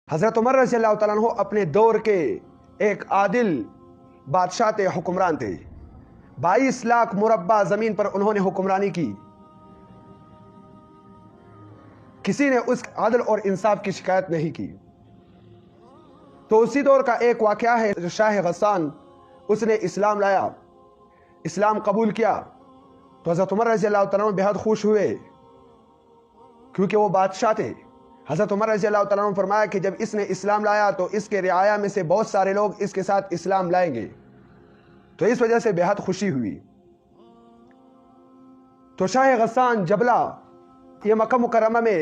حضرت عمر رضی اللہ تعالیٰ عنہ اپنے دور کے ایک عادل بادشاہ تھے، حکمران تھے۔ 22 لاکھ مربع زمین پر انہوں نے حکمرانی کی۔ کسی نے اس عدل اور انصاف کی شکایت نہیں کی۔ تو اسی دور کا ایک واقعہ ہے، شاہ غسان، اس نے اسلام لایا، اسلام قبول کیا تو حضرت عمر رضی اللہ تعالیٰ عنہ بے حد خوش ہوئے، کیونکہ وہ بادشاہ تھے۔ حضرت عمر رضی اللہ تعالیٰ عنہ فرمایا کہ جب اس نے اسلام لایا تو اس کے رعایا میں سے بہت سارے لوگ اس کے ساتھ اسلام لائیں گے، تو اس وجہ سے بے حد خوشی ہوئی۔ تو شاہ غسان جبلہ یہ مکہ مکرمہ میں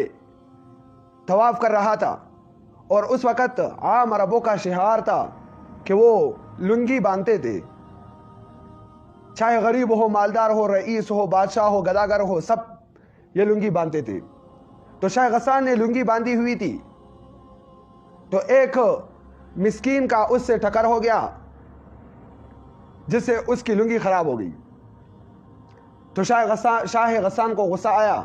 طواف کر رہا تھا، اور اس وقت عام عربوں کا شعار تھا کہ وہ لنگی باندھتے تھے، چاہے غریب ہو، مالدار ہو، رئیس ہو، بادشاہ ہو، گداگر ہو، سب یہ لنگی باندھتے تھے۔ تو شاہ غسان نے لنگی باندھی ہوئی تھی، تو ایک مسکین کا اس سے ٹکر ہو گیا جس سے اس کی لنگی خراب ہو گئی۔ تو شاہ غسان کو غصہ آیا،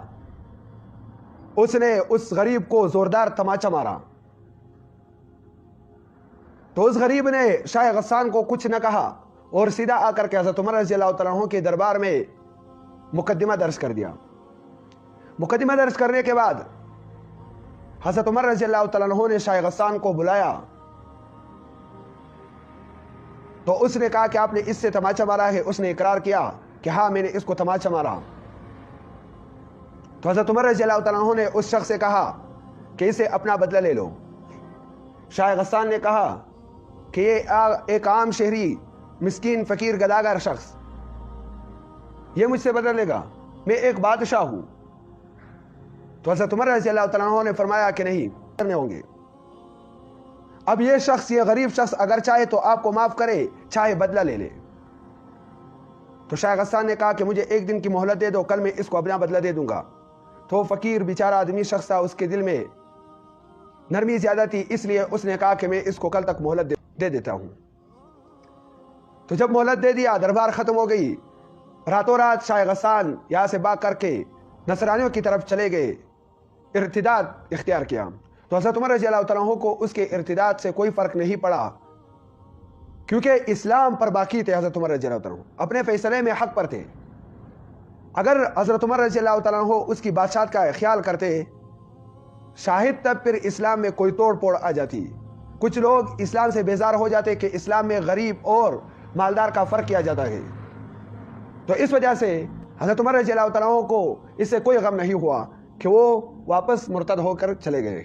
اس نے اس غریب کو زوردار تماچا مارا۔ تو اس غریب نے شاہ غسان کو کچھ نہ کہا اور سیدھا آ کر کے حضرت عمر رضی اللہ تعالیٰ عنہ کے دربار میں مقدمہ درج کر دیا۔ مقدمہ درج کرنے کے بعد حضرت عمر رضی اللہ تعالیٰ عنہ نے شاہ غسان کو بلایا، تو اس نے کہا کہ آپ نے اس سے تماچا مارا ہے؟ اس نے اقرار کیا کہ ہاں میں نے اس کو تماچا مارا۔ تو حضرت عمر رضی اللہ تعالیٰ عنہ نے اس شخص سے کہا کہ اسے اپنا بدلہ لے لو۔ شاہ غسان نے کہا کہ یہ ایک عام شہری، مسکین، فقیر، گداگر شخص یہ مجھ سے بدلہ لے گا؟ میں ایک بادشاہ ہوں۔ تو حضرت عمر رضی اللہ تعالیٰ عنہ نے فرمایا کہ نہیں کرنے ہوں گے۔ اب یہ شخص، یہ غریب شخص اگر چاہے تو آپ کو معاف کرے، چاہے بدلہ لے لے۔ تو شاہ غسان نے کہا کہ مجھے ایک دن کی مہلت دے دو، کل میں اس کو اپنا بدلہ دے دوں گا۔ تو فقیر بیچارہ آدمی شخص تھا، اس کے دل میں نرمی زیادہ تھی، اس لیے اس نے کہا کہ میں اس کو کل تک مہلت دے دیتا ہوں۔ تو جب مہلت دے دیا، دربار ختم ہو گئی، راتوں رات شاہ غسان یہاں سے بھاگ کر کے نصرانیوں کی طرف چلے گئے، ارتداد اختیار کیا۔ تو حضرت عمر رضی اللہ تعالیٰ عنہ کو اس کے ارتداد سے کوئی فرق نہیں پڑا، کیونکہ اسلام پر باقی تھے۔ حضرت عمر رضی اللہ تعالیٰ عنہ اپنے فیصلے میں حق پر تھے۔ اگر حضرت عمر رضی اللہ تعالیٰ عنہ اس کی بادشاہت کا خیال کرتے شاہد، تب پھر اسلام میں کوئی توڑ پھوڑ آ جاتی، کچھ لوگ اسلام سے بیزار ہو جاتے کہ اسلام میں غریب اور مالدار کا فرق کیا جاتا ہے۔ تو اس وجہ سے حضرت عمر رضی اللہ تعالیٰ عنہ کو اس سے کوئی غم نہیں ہوا کہ وہ واپس مرتد ہو کر چلے گئے۔